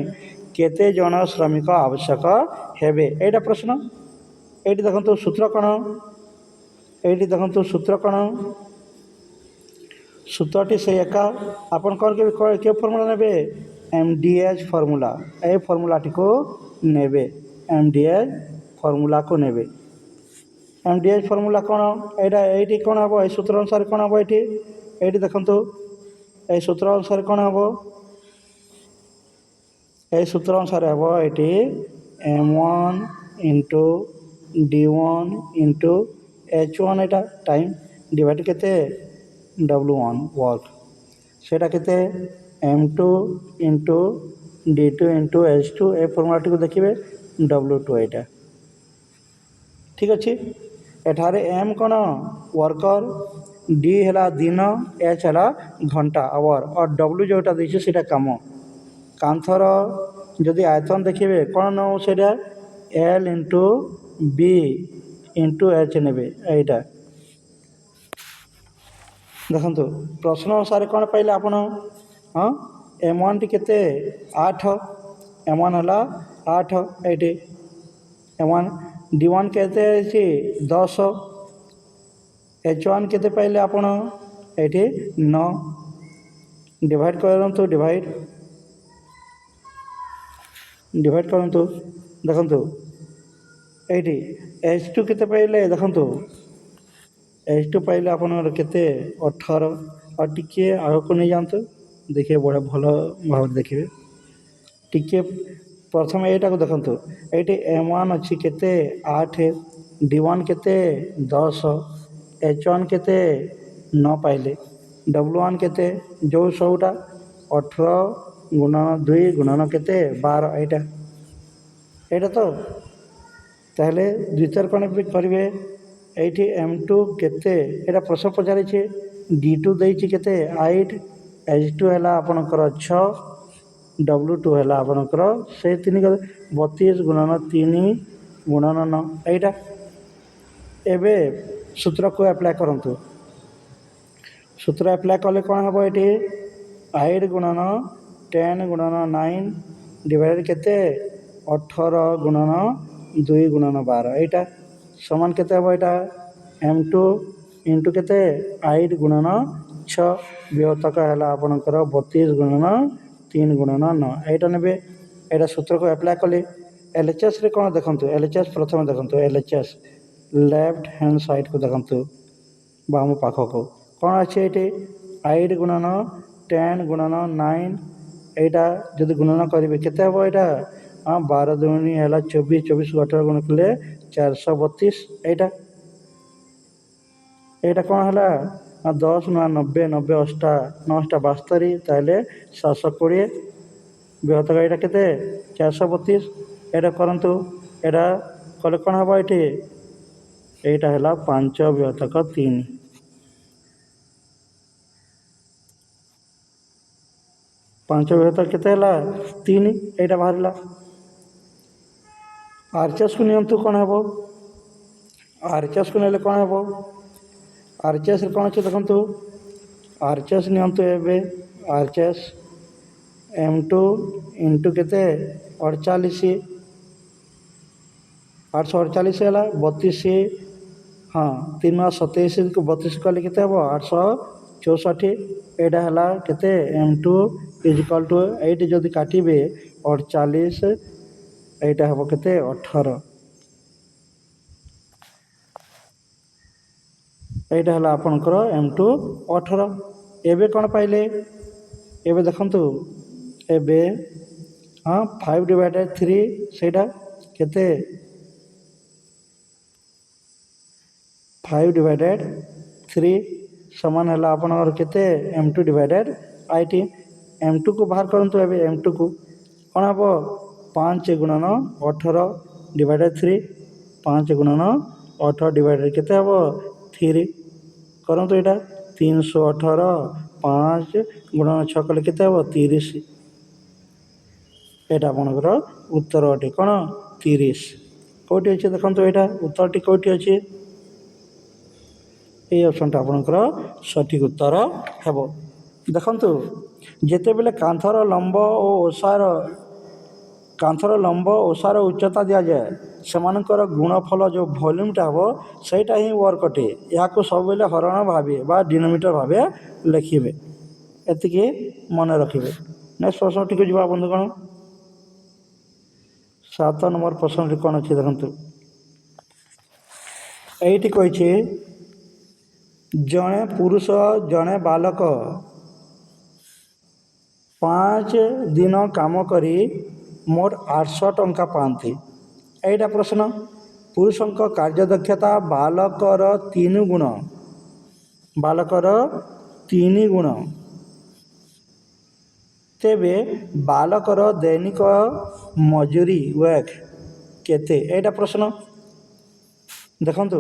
କେତେ ଜଣ ଶ୍ରମିକ ଆବଶ୍ୟକ ହେବେ? ଏଇଟା ପ୍ରଶ୍ନ। ଏଇଠି ଦେଖନ୍ତୁ ସୂତ୍ର କ'ଣ? ଏଇଠି ଦେଖନ୍ତୁ ସୂତ୍ର କ'ଣ? ସୂତ୍ରଟି ସେଇ ଏକା। ଆପଣ କ'ଣ କେଉଁ ଫର୍ମୁଲା ନେବେ? MDH formula. এই ଫର୍ମୁଲାଟିକୁ ନେବେ, MDH ଫର୍ମୁଲାକୁ ନେବେ। MDH ଫର୍ମୁଲା କ'ଣ? ଏଇଠି କ'ଣ ହେବ? এই ସୂତ୍ର ଅନୁସାରେ କ'ଣ ହେବ? ଏଇଠି ଦେଖନ୍ତୁ, এই ସୂତ୍ର ଅନୁସାରେ କ'ଣ ହେବ? এই ସୂତ୍ର ଅନୁସାରେ ହେବ ଏଇଠି M1 into D1 into H1, ଏଇଟା ଟାଇମ୍ ଡିଭାଇଡ଼ କେତେ? W1 ୱାର୍କ, ସେଇଟା କେତେ? M2 into D2 into H2। ଏ ଫର୍ମୁଲାଟିକୁ ଦେଖିବେ W2, ଏଇଟା ଠିକ୍ ଅଛି। ଏଠାରେ M କ'ଣ? ୱାର୍କର, D ହେଲା ଦିନ, H ହେଲା ଘଣ୍ଟା ଆୱାର, ଆଉ W ଯେଉଁଟା ଦେଇଛି ସେଇଟା କାମ। କାନ୍ଥର ଯଦି ଆୟତନ ଦେଖିବେ କ'ଣ ନେଉ? ସେଇଟା L into B into H ନେବେ। ଏଇଟା ଦେଖନ୍ତୁ ପ୍ରଶ୍ନ ଅନୁସାରେ କ'ଣ ପାଇଲେ ଆପଣ? ହଁ, M1ଟି କେତେ? 8, M1 ହେଲା 8। ଏଇଠି M1, D1 କେତେ ଅଛି? 10। H1 କେତେ ପାଇଲେ ଆପଣ? ଏଇଠି 9। ଡିଭାଇଡ଼ କରନ୍ତୁ, ଡିଭାଇଡ଼ କରନ୍ତୁ। ଦେଖନ୍ତୁ ଏଇଠି H2 କେତେ ପାଇଲେ? ଦେଖନ୍ତୁ H2 ପାଇଲେ ଆପଣଙ୍କର କେତେ? 18। ଆଉ ଟିକିଏ ଆଗକୁ ନେଇଯାଆନ୍ତୁ, ଦେଖିବେ ବଢ଼ିଆ ଭଲ ଭାବରେ ଦେଖିବେ। ଟିକିଏ ପ୍ରଥମେ ଏଇଟାକୁ ଦେଖନ୍ତୁ, ଏଇଠି M1 ଅଛି କେତେ? 8, D1 କେତେ? 10, H1 କେତେ? 9 ପାଇଲେ, W1 କେତେ? ଯେଉଁ ସବୁଟା 18 ଗୁଣନ 2 ଗୁଣନ କେତେ? 12। ଏଇଟା ତ। ତାହେଲେ ଦ୍ୱିତୀୟରେ କ'ଣ କରିବେ? এইটি M2 କେତେ? ଏଇଟା ପ୍ରଶ୍ନ ପଚାରିଛି। D2 ଦେଇଛି କେତେ? 8, H2 ହେଲା ଆପଣଙ୍କର 6, W2 ହେଲା ଆପଣଙ୍କର ସେଇ 32 ଗୁଣନ 3 ଗୁଣନ 9। ଏଇଟା ଏବେ ସୂତ୍ରକୁ ଆପ୍ଲାଏ କରନ୍ତୁ। ସୂତ୍ର ଆପ୍ଲାଏ କଲେ କ'ଣ ହେବ? ଏଇଠି 8 ଗୁଣନ 10 ଗୁଣନ 9 ଡିଭାଇଡ଼ କେତେ? 18 ଗୁଣନ 2 ଗୁଣନ 12। ଏଇଟା ସମାନ କେତେ ହେବ? ଏଇଟା M2 ଇଣ୍ଟୁ କେତେ? 8 ଗୁଣନ 6 ବିଭକ୍ତକ ହେଲା ଆପଣଙ୍କର 32 ଗୁଣନ 3 ଗୁଣନ 9। ଏଇଟା ନେବେ। ଏଇଟା ସୂତ୍ରକୁ ଆପ୍ଲାଏ କଲେ LHSରେ କ'ଣ ଦେଖନ୍ତୁ? LHS ପ୍ରଥମେ ଦେଖନ୍ତୁ, LHS ଲେଫ୍ଟ ହ୍ୟାଣ୍ଡ ସାଇଡ଼୍କୁ ଦେଖନ୍ତୁ, ବାମ ପାଖକୁ କ'ଣ ଅଛି? ଏଇଠି 8 ଗୁଣନ 10 ଗୁଣନ 9, ଏଇଟା ଯଦି ଗୁଣନ କରିବେ କେତେ ହେବ? ଏଇଟା 12 ଦୁଗୁଣୀ ହେଲା 24, 24 18 ଗୁଣ କଲେ 432। ଏଇଟା କ'ଣ ହେଲା? 10 9 90, 90 8 9 72, ତାହେଲେ 720 ବିଭକ୍ତକ ଏଇଟା କେତେ? 432। ଏଇଟା କରନ୍ତୁ, ଏଇଟା କଲେ କ'ଣ ହେବ? ଏଇଟା ହେଲା 5 ବିଭକ୍ତକ 3। 5 ବିଭକ୍ତକ କେତେ ହେଲା? 3। ଏଇଟା ବାହାରିଲା। RHSକୁ ନିଅନ୍ତୁ, କ'ଣ ହେବ? RHSକୁ ନେଲେ କ'ଣ ହେବ? RHSରେ କ'ଣ ଅଛି ଦେଖନ୍ତୁ, RHS ନିଅନ୍ତୁ। ଏବେ RHS M2 ଇଣ୍ଟୁ କେତେ? 48, 848 ହେଲା 32। ହଁ, 3 27କୁ 32 କଲେ କେତେ ହେବ? 864। ଏଇଟା ହେଲା କେତେ? M2 ଇଜିକାଲ୍ ଟୁ, ଏଇଠି ଯଦି କାଟିବେ 48, এইটা ହେବ କେତେ? 18। এইটা হল আপনার M2 18। এবে কোণ পাইলে এবে দেখন্তু এবে हाँ 5/3 ସେଇଟା କେତେ 5/3 समान है आपनकर केते M2/IT। M2 को बाहर करंतु एबे M2 को कौन हम 5×18/3 5×18 केते हम 3 करंतु एटा 318 5×6 कले केते हम 30। एटा आपनकर उत्तर अटे कौन 30 कोटी अच्छे देखो यहाँ उत्तरटी कौटी अच्छे এই অপশনটা আপনার সঠিক উত্তর ହେବ। দেখন্তু যেତେବେଳେ কান্থর লম্ব ও ওসার উচ্চতা দিয়াଯାଏ ସେମାନଙ୍କର ଗୁଣଫଳ ଯେଉଁ ଭଲ୍ୟୁମ୍ଟା ହେବ ସେଇଟା ହିଁ ୱାର୍କ ଅଟେ। ଏହାକୁ ସବୁବେଳେ ହରଣ ଭାବେ ବା ଡିନୋମିନେଟର ଭାବେ ଲେଖିବେ, ଏତିକି ମନେ ରଖିବେ। ନେକ୍ସଟ ପ୍ରଶ୍ନଟିକୁ ଯିବା ବନ୍ଧୁଗଣ। 7 ନମ୍ବର ପ୍ରଶ୍ନଟି କ'ଣ ଅଛି ଦେଖନ୍ତୁ। ଏଇଠି କହିଛି ଜଣେ ପୁରୁଷ ଜଣେ ବାଲକ 5 ଦିନ କାମ କରି ମୋଟ 800 ଟଙ୍କା ପାଆନ୍ତି। ଏଇଟା ପ୍ରଶ୍ନ। ପୁରୁଷଙ୍କ କାର୍ଯ୍ୟଦକ୍ଷତା ବାଲକର 3 ଗୁଣ, ତେବେ ବାଲକର ଦୈନିକ ମଜୁରୀ ୱେକ୍ କେତେ? ଏଇଟା ପ୍ରଶ୍ନ। ଦେଖନ୍ତୁ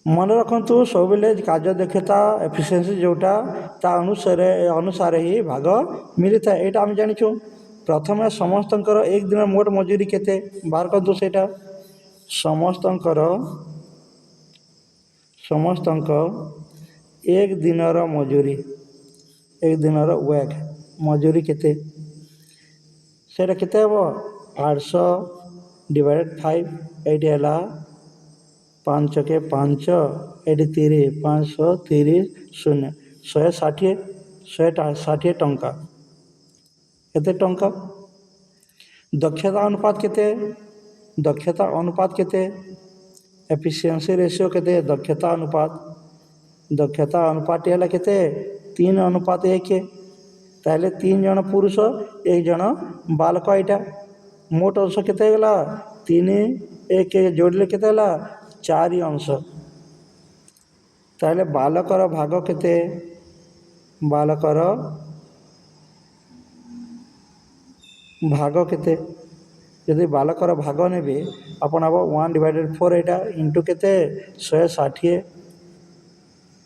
ମନେ ରଖନ୍ତୁ ସବୁବେଳେ କାର୍ଯ୍ୟଦକ୍ଷତା ଏଫିସିଏନ୍ସି ଯେଉଁଟା ତା ଅନୁସାରେ ହିଁ ଭାଗ ମିଳିଥାଏ, ଏଇଟା ଆମେ ଜାଣିଛୁ। ପ୍ରଥମେ ସମସ୍ତଙ୍କର 1 ଦିନ ମୋଟ ମଜୁରୀ କେତେ ବାହାର କରନ୍ତୁ। ସେଇଟା ସମସ୍ତଙ୍କ 1 ଦିନର ମଜୁରୀ, 1 ଦିନର ୱେକ୍ ମଜୁରୀ କେତେ, ସେଇଟା କେତେ ହେବ 800/5। ଏଇଠି ହେଲା 5×5 ଏଠି 30 530 0 160 ଟଙ୍କା। କେତେ ଟଙ୍କା? ଦକ୍ଷତା ଅନୁପାତ କେତେ? ଏଫିସିଏନ୍ସି ରେସିଓ କେତେ? ଦକ୍ଷତା ଅନୁପାତଟି ହେଲା କେତେ 3:1। ତାହେଲେ 3 ଜଣ ପୁରୁଷ 1 ଜଣ ବାଲକ। ଏଇଟା ମୋଟ ଅଂଶ କେତେ ହେଇଗଲା 3 1 ଯୋଡ଼ିଲେ କେତେ ହେଲା 4 ଅଂଶ। ତାହେଲେ ବାଲକର ଭାଗ କେତେ? ଯଦି ବାଲକର ଭାଗ ନେବେ ଆପଣ ହେବ 1/4। ଏଇଟା ଇଣ୍ଟୁ କେତେ 160।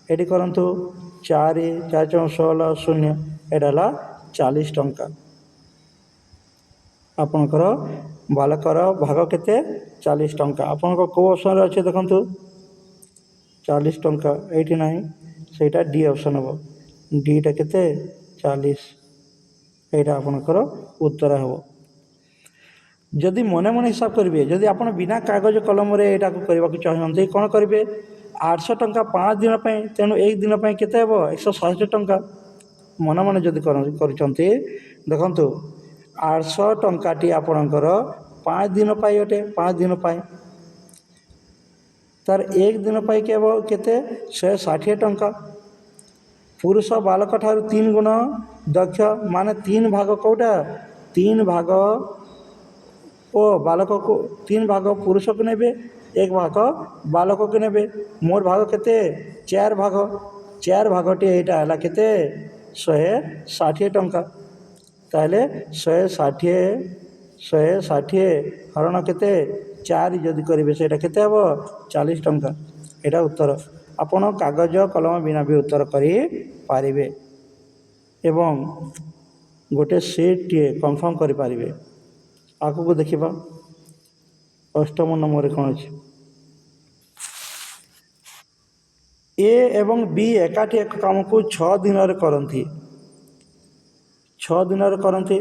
ଏଠି କରନ୍ତୁ 4 4 16 0 ଏଇଟା ହେଲା 40 ଟଙ୍କା। ଆପଣଙ୍କର ବାଲକର ଭାଗ କେତେ 40 ଟଙ୍କା। ଆପଣଙ୍କ କେଉଁ ଅପସନରେ ଅଛି ଦେଖନ୍ତୁ 40 ଟଙ୍କା। ଏଇଠି ନାହିଁ, ସେଇଟା ଡି ଅପସନ୍ ହେବ। ଡିଟା କେତେ 40। এইটা আপনার উত্তর হব। যদি মনে মনে হিসাব করবে, যদি আপনার বিনা কাগজ কলমরে এটা করা চাহুমান কোণ করবে 800 টঙ্কা 5 দিন পাই, তেণু 1 দিন পাই কেতে হব 160 টঙ্কা। মনে মনে যদি করছেন দেখুন 800 টঙ্কাটি আপনার 5 দিন পাই অটে, 5 দিন পাই তার 1 দিন পাই কেতে 160 টঙ্কা। পুরুষ বালক ঠার 3 গুণ দক্ষ, মানে 3 ভাগ কোটা 3 ভাগ ও বালকକୁ 3 ভাগ পুরুষକୁ নেবে, 1 ভাগ বালকକୁ নেবে। মোট ভাগ কেতে 4 ভাগ। 4 ভাগটি এইটা হলা কেতে 160 টঙ্কা। তাহলে 160 হরণ কেতে 4 যদি করবে সেটা কেতে হব 40 টঙ্কা। এটা উত্তর। ଆପଣ କାଗଜ କଲମ ବିନା ବି ଉତ୍ତର କରିପାରିବେ ଏବଂ ଗୋଟିଏ ସିଟ୍ଟିଏ କନଫର୍ମ କରିପାରିବେ। ଆଗକୁ ଦେଖିବା 8ମ ନମ୍ବରରେ କ'ଣ ଅଛି। ଏ ଏବଂ ବି ଏକାଠି ଏକ କାମକୁ 6 ଦିନରେ କରନ୍ତି। 6 ଦିନରେ କରନ୍ତି।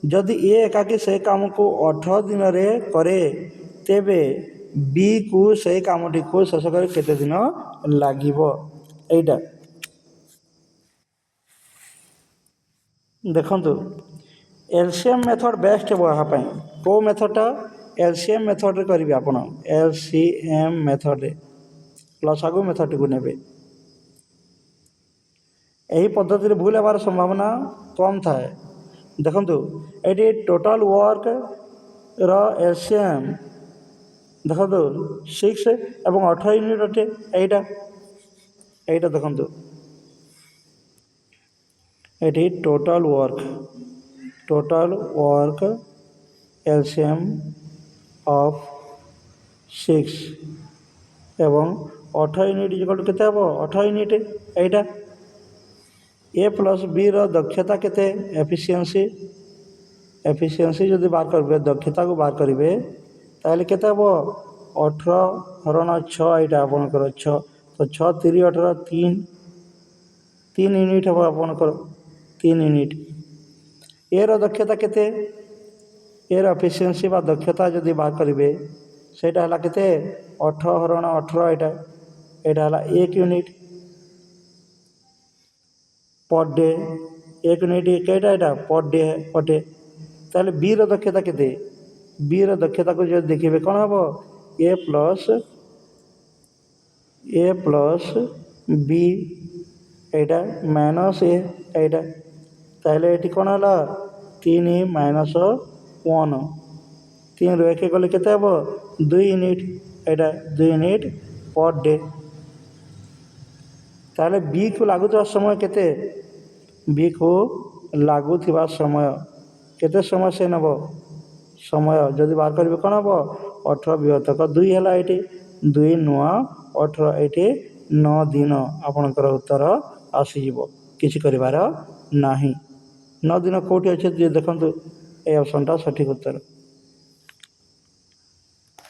ଯଦି ଏ ଏକାକି ସେ କାମକୁ 18 ଦିନରେ କରେ, ତେବେ ବିକୁ ସେହି କାମଟିକୁ ଶେଷ କରି କେତେ ଦିନ লাগিব? এইটা ଦେଖନ୍ତୁ ଏଲସିଏମ୍ ମେଥଡ଼ ବେଷ୍ଟ ହେବ ଏହା ପାଇଁ। କେଉଁ ମେଥଡ଼ଟା? ଏଲସିଏମ୍ ମେଥଡ଼ରେ କରିବେ ଆପଣ। ଏଲସିଏମ୍ ମେଥଡ଼ରେ ଲସାଗୁ ମେଥଡ଼ଟିକୁ ନେବେ। ଏହି ପଦ୍ଧତିରେ ଭୁଲ ହେବାର ସମ୍ଭାବନା କମ୍ ଥାଏ। ଦେଖନ୍ତୁ ଏଠି ଟୋଟାଲ ୱାର୍କର ଏଲସିଏମ୍ ଦେଖନ୍ତୁ 6 ଏବଂ 18 ୟୁନିଟ୍ ଅଟେ। এইটা ଦେଖନ୍ତୁ এটি total work LCM of 6 এবং 18 यूनिट इक्वल टू केते ହେବ 18 यूनिट। এইটা ए प्लस बी ର ଦକ୍ଷତା କେତେ ଏଫିସିଏନ୍ସି ଯଦି ବାହାର କରିବେ ଦକ୍ଷତାକୁ ବାହାର କରିବେ ତାହେଲେ କେତେ ହେବ 18 ହରଣ 6 এইটা ଆପଣଙ୍କର 6 ତ 6 3 18 3 यूनिट ହେବ ଆପଣଙ୍କର 3 यूनिट। ए ର ଦକ୍ଷତା କେତେ ए ର ଏଫିସିଏନ୍ସି ବା ଦକ୍ଷତା ଯଦି ବାହାର କରିବେ ସେଇଟା ହେଲା କେତେ 18 ହରଣ 18 এইটা ହେଲା 1 यूनिट पर डे 1 यूनिट केटा এটা पर डे अटे। তাহলে বি ର ଦକ୍ଷତା କେତେ বি ର ଦକ୍ଷତାକୁ ଯଦି ଦେଖିବେ କ'ଣ ହେବ ଏ ପ୍ଲସ୍ বি এইটা ମାଇନସ୍ এইটা ତାହେଲେ ଏଠି କ'ଣ ହେଲା 3 ମାଇନସ୍ 1 3 ରୁ 1 ଗଲେ କେତେ ହେବ 2 यूनिट এইটা 2 यूनिट पर डे। ତାହେଲେ ବିକୁ ଲାଗୁଥିବା ସମୟ କେତେ ବିକୁ ଲାଗୁଥିବା ସମୟ କେତେ ସମୟ ସେ ନେବ ସମୟ ଯଦି ବାହାର କରିବେ କ'ଣ ହେବ 18 ବିଭକ୍ତକ 2 ହେଲା ଏଇଠି 2 ନୂଆ 18 ଏଇଠି 9 ଦିନ ଆପଣଙ୍କର ଉତ୍ତର ଆସିଯିବ। କିଛି କରିବାର ନାହିଁ 9 ଦିନ କେଉଁଠି ଅଛି ଯେ ଦେଖନ୍ତୁ ଏ ଅପସନ୍ଟା ସଠିକ୍ ଉତ୍ତର।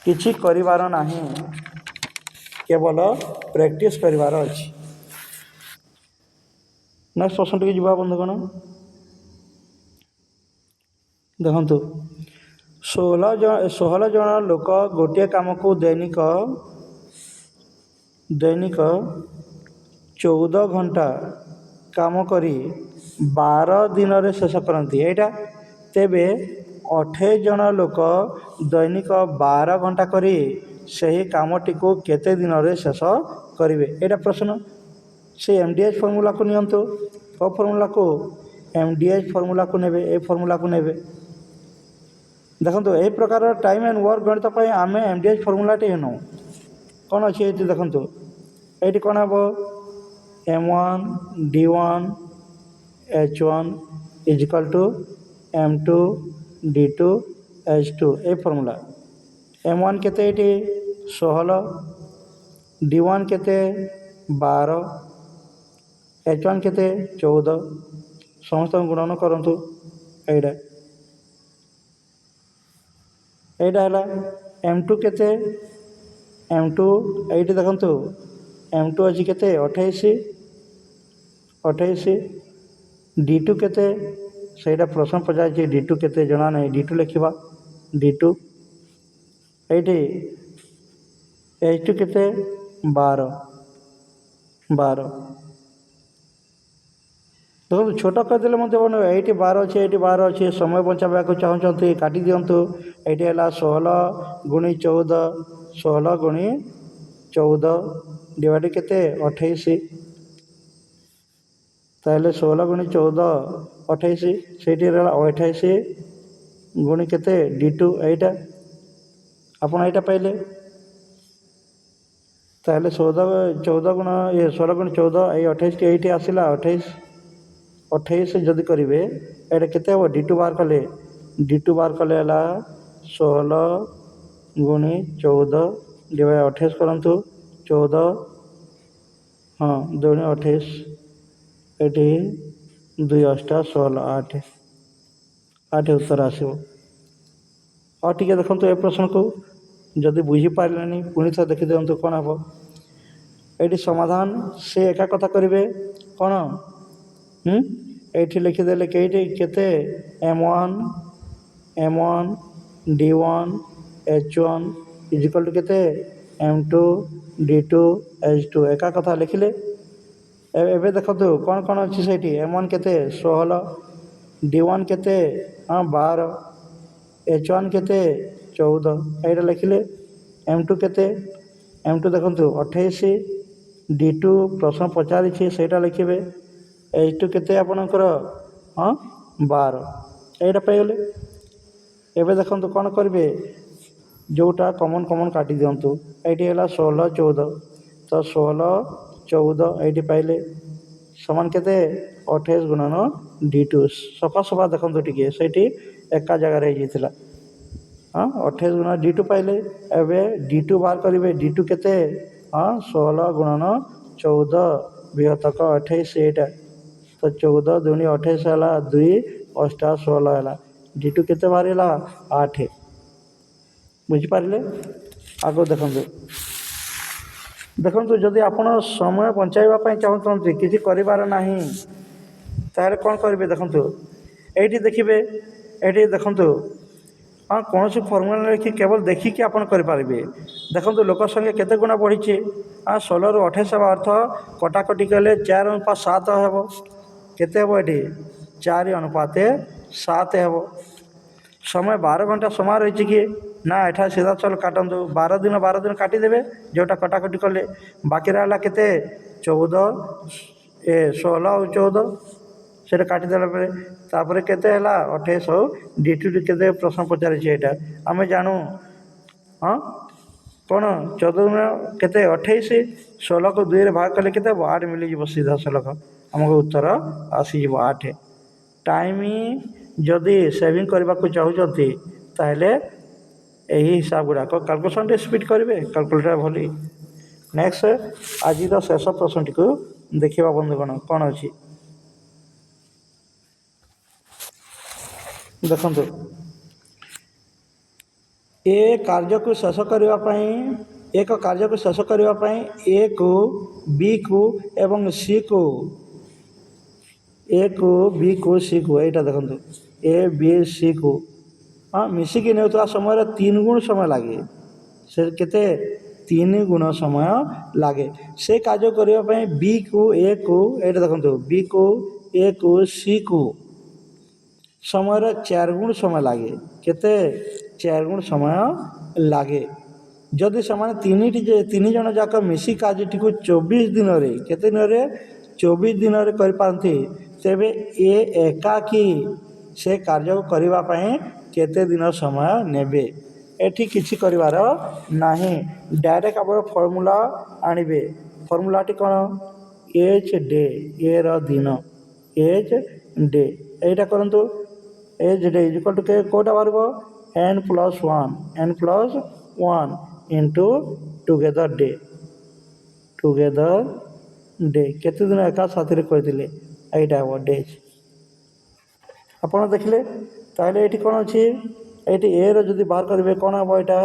କିଛି କରିବାର ନାହିଁ କେବଳ ପ୍ରାକ୍ଟିସ୍ କରିବାର ଅଛି। ନେକ୍ସଟ ପ୍ରଶ୍ନଟିକୁ ଯିବା ବନ୍ଧୁଗଣ। ଦେଖନ୍ତୁ 16 ଜଣ ଲୋକ ଗୋଟିଏ କାମକୁ ଦୈନିକ 14 ଘଣ୍ଟା କାମ କରି 12 ଦିନରେ ଶେଷ କରନ୍ତି ଏଇଟା। ତେବେ 28 ଜଣ ଲୋକ ଦୈନିକ 12 ଘଣ୍ଟା କରି ସେହି କାମଟିକୁ କେତେ ଦିନରେ ଶେଷ କରିବେ ଏଇଟା ପ୍ରଶ୍ନ। ସେ MDH ଫର୍ମୁଲାକୁ ନିଅନ୍ତୁ। କେଉଁ ଫର୍ମୁଲାକୁ MDH ଫର୍ମୁଲାକୁ ନେବେ ଏ ଫର୍ମୁଲାକୁ ନେବେ। ଦେଖନ୍ତୁ ଏହି ପ୍ରକାର ଟାଇମ୍ ଆଣ୍ଡ ୱାର୍କ ଗଣିତ ପାଇଁ ଆମେ MDH ଫର୍ମୁଲାଟି ନେଉ। କ'ଣ ଅଛି ଏଇଠି ଦେଖନ୍ତୁ ଏଇଠି କ'ଣ ହେବ M1 D1 H1 ଇଜିକାଲ୍ two M2 D2 H2 ଏ ଫର୍ମୁଲା। M1 କେତେ ଏଇଠି 16 D1 କେତେ 12 H1 କେତେ 14 ସମସ୍ତଙ୍କୁ ଗୁଣନ କରନ୍ତୁ ଏଇଟା ହେଲା M2 କେତେ M2 এইটি ଦେଖନ୍ତୁ M2 ଅଛି କେତେ 28 D2 କେତେ ସେଇଟା ପ୍ରଶ୍ନ ପଚାରିଛି D2 କେତେ ଜଣା ନାହିଁ D2 ଲେଖିବା D2 এইটি H2 କେତେ 12 ଦେଖନ୍ତୁ ଛୋଟ କରିଦେଲେ ମଧ୍ୟ ଏଇଠି 12 ଅଛି ଏଇଠି 12 ଅଛି ସମୟ ବଞ୍ଚାଇବାକୁ ଚାହୁଁଛନ୍ତି କାଟି ଦିଅନ୍ତୁ। ଏଇଠି ହେଲା 16 ଗୁଣି 14 ଡିଭାଇଡ଼ କେତେ 28 ତାହେଲେ 16 ଗୁଣି 14 28 ସେଇଠି ହେଲା 28 ଗୁଣି କେତେ D2 এইটা ଆପଣ এইটা ପାଇଲେ। ତାହେଲେ 16 ଗୁଣ 14 ଏଇ 28 କି ଏଇଠି ଆସିଲା 28 ଯଦି କରିବେ ଏଇଟା କେତେ ହେବ D2 ବାହାର କଲେ ହେଲା 16 ଗୁଣି 14 ଡିଭାଇଡ଼ 28 କରନ୍ତୁ 14 ହଁ 2 28 ଏଠି 2 8 16 8 ଉତ୍ତର ଆସିବ। ଆଉ ଟିକେ ଦେଖନ୍ତୁ ଏ ପ୍ରଶ୍ନକୁ ଯଦି ବୁଝିପାରିଲେନି ପୁଣି ଥରେ ଦେଖିଦିଅନ୍ତୁ କ'ଣ ହେବ ଏଇଠି ସମାଧାନ ସେ ଏକା କଥା କରିବେ କ'ଣ এইଠି ଲେଖିଦେଲେ କେଇଟି କେତେ M1 D1 H1 ଇଜିକାଲ୍ ଟୁ କେତେ M2 D2 H2 ଏକା କଥା ଲେଖିଲେ। ଏବେ ଦେଖନ୍ତୁ କ'ଣ କ'ଣ ଅଛି ସେଇଠି M1 କେତେ 16 D1 କେତେ 12 H1 କେତେ 14 এইଟା ଲେଖିଲେ M2 କେତେ M2 ଦେଖନ୍ତୁ 28 D2 ପ୍ରଶ୍ନ ପଚାରିଛି ସେଇଟା ଲେଖିବେ। H2 କେତେ ଆପଣଙ୍କର? ହଁ 12 ଏଇଟା ପାଇଗଲେ। ଏବେ ଦେଖନ୍ତୁ କ'ଣ କରିବେ, ଯେଉଁଟା କମନ୍ କାଟି ଦିଅନ୍ତୁ। ଏଇଠି ହେଲା 16 14, ତ 16 14 ଏଇଠି ପାଇଲେ ସମାନ କେତେ? 28 ଗୁଣନ D2। ସଫା ଦେଖନ୍ତୁ ଟିକେ, ସେଇଠି ଏକା ଜାଗାରେ ହେଇଯାଇଥିଲା। ହଁ 28 ଗୁଣନ D2 ପାଇଲେ। ଏବେ D2 ବାହାର କରିବେ। D2 କେତେ? ହଁ 16 ଗୁଣନ 14 ବିହତକ 28 ଏଇଟା, ତ 14 ଦୁଣି 28 ହେଲା, 2 ଅଷ୍ଟା 16 ହେଲା। D2 କେତେ ବାହାରିଲା? 8। ବୁଝିପାରିଲେ? ଆଗକୁ ଦେଖନ୍ତୁ ଯଦି ଆପଣ ସମୟ ବଞ୍ଚାଇବା ପାଇଁ ଚାହୁଁଛନ୍ତି, କିଛି କରିବାର ନାହିଁ, ତାହେଲେ କ'ଣ କରିବେ ଦେଖନ୍ତୁ। ଏଇଠି ଦେଖିବେ, ଏଇଠି ଦେଖନ୍ତୁ, ହଁ କୌଣସି ଫର୍ମୁଲା ଲେଖି କେବଳ ଦେଖିକି ଆପଣ କରିପାରିବେ। ଦେଖନ୍ତୁ ଲୋକ ସଂଖ୍ୟା କେତେ ଗୁଣ ବଢ଼ିଛି? 16ରୁ 28 ହେବା ଅର୍ଥ କଟାକଟି କଲେ 4:7 ହେବ। କେତେ ହେବ ଏଠି? 4:7 ହେବ। ସମୟ 12 ଘଣ୍ଟା ସମୟ ରହିଛି କି ନା? ଏଠାରେ ସିଧାସଳଖ କାଟନ୍ତୁ। 12 ଦିନ କାଟିଦେବେ, ଯେଉଁଟା କଟାକଟି କଲେ। ବାକି ରହିଲା କେତେ? 16 ଆଉ 14, ସେଇଟା କାଟିଦେଲା ପରେ ତାପରେ କେତେ ହେଲା? 28 ଆଉ D2 କେତେ ପ୍ରଶ୍ନ ପଚାରିଛି ଏଇଟା ଆମେ ଜାଣୁ। ହଁ କ'ଣ 14 ଦିନ କେତେ? 28। 16କୁ 2ରେ ଭାଗ କଲେ କେତେ ହେବ? 8 ମିଳିଯିବ। ସିଧାସଳଖ ଆମକୁ ଉତ୍ତର ଆସିଯିବ 8। ଟାଇମ୍ ଯଦି ସେଭିଂ କରିବାକୁ ଚାହୁଁଛନ୍ତି, ତାହେଲେ ଏହି ହିସାବ ଗୁଡ଼ାକ କାଲକୁଲେସନ୍ରେ ସ୍ପିଡ଼୍ କରିବେ, କାଲକୁଲେଟର୍ ଭଳି। ନେକ୍ସଟ ଆଜିର ଶେଷ ପ୍ରଶ୍ନଟିକୁ ଦେଖିବା ବନ୍ଧୁଗଣ, କ'ଣ ଅଛି ଦେଖନ୍ତୁ। ଏକ କାର୍ଯ୍ୟକୁ ଶେଷ କରିବା ପାଇଁ Aକୁ Bକୁ ଏବଂ Cକୁ ଏଇଟା ଦେଖନ୍ତୁ, A B Cକୁ ମିଶିକି ନେଉଥିବା ସମୟରେ 3 ଗୁଣ ସମୟ ଲାଗେ। ସେ କେତେ? 3 ଗୁଣ ସମୟ ଲାଗେ। ସେ କାର୍ଯ୍ୟ କରିବା ପାଇଁ Bକୁ Aକୁ, ଏଇଟା ଦେଖନ୍ତୁ, Bକୁ Aକୁ Cକୁ ସମୟରେ 4 ଗୁଣ ସମୟ ଲାଗେ। କେତେ? 4 ଗୁଣ ସମୟ ଲାଗେ। ଯଦି ସେମାନେ ତିନି ଜଣ ଯାକ ମିଶି କାର୍ଯ୍ୟଟିକୁ 24 ଦିନରେ, କେତେ ଦିନରେ? 24 ଦିନରେ କରିପାରନ୍ତି, ତେବେ ଏ ଏକାକୀ ସେ କାର୍ଯ୍ୟ କରିବା ପାଇଁ କେତେ ଦିନ ସମୟ ନେବେ? ଏଠି କିଛି କରିବାର ନାହିଁ, ଡାଇରେକ୍ଟ ଆପଣ ଫର୍ମୁଲା ଆଣିବେ। ଫର୍ମୁଲାଟି କ'ଣ? ଏଚ୍ ଡେ, ଏର ଦିନ, ଏଚ୍ ଡେ। ଏଇଟା କରନ୍ତୁ। ଏଚ୍ ଡେ ଇକ୍ୱାଲ୍ ଟୁ କେଉଁଟା ବାହାରିବ? n+1 into together day. କେତେ ଦିନ ଏକା ସାଥିରେ କରିଥିଲେ, ଏଇଟା ହେବ ଡେଜ୍। ଆପଣ ଦେଖିଲେ, ତାହେଲେ ଏଇଠି କ'ଣ ଅଛି? ଏଇଠି ଏର ଯଦି ବାହାର କରିବେ କ'ଣ ହେବ? ଏଇଟା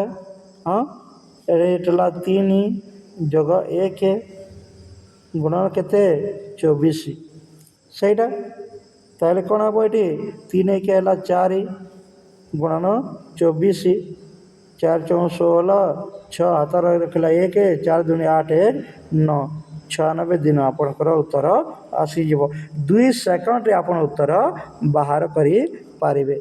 ଏଇଟା ହେଲା 3 ଯୋଗ 1 ଗୁଣନ କେତେ? 24, ସେଇଟା। ତାହେଲେ କ'ଣ ହେବ? ଏଠି 3 1 ହେଲା 4 ଗୁଣନ 24, 4 4 16, 6 ହାତରେ ରଖିଲା 1, 4 2 8 9, 96 ଦିନ ଆପଣଙ୍କର ଉତ୍ତର ଆସିଯିବ। 2 ସେକେଣ୍ଡରେ ଆପଣ ଉତ୍ତର ବାହାର କରିପାରିବେ।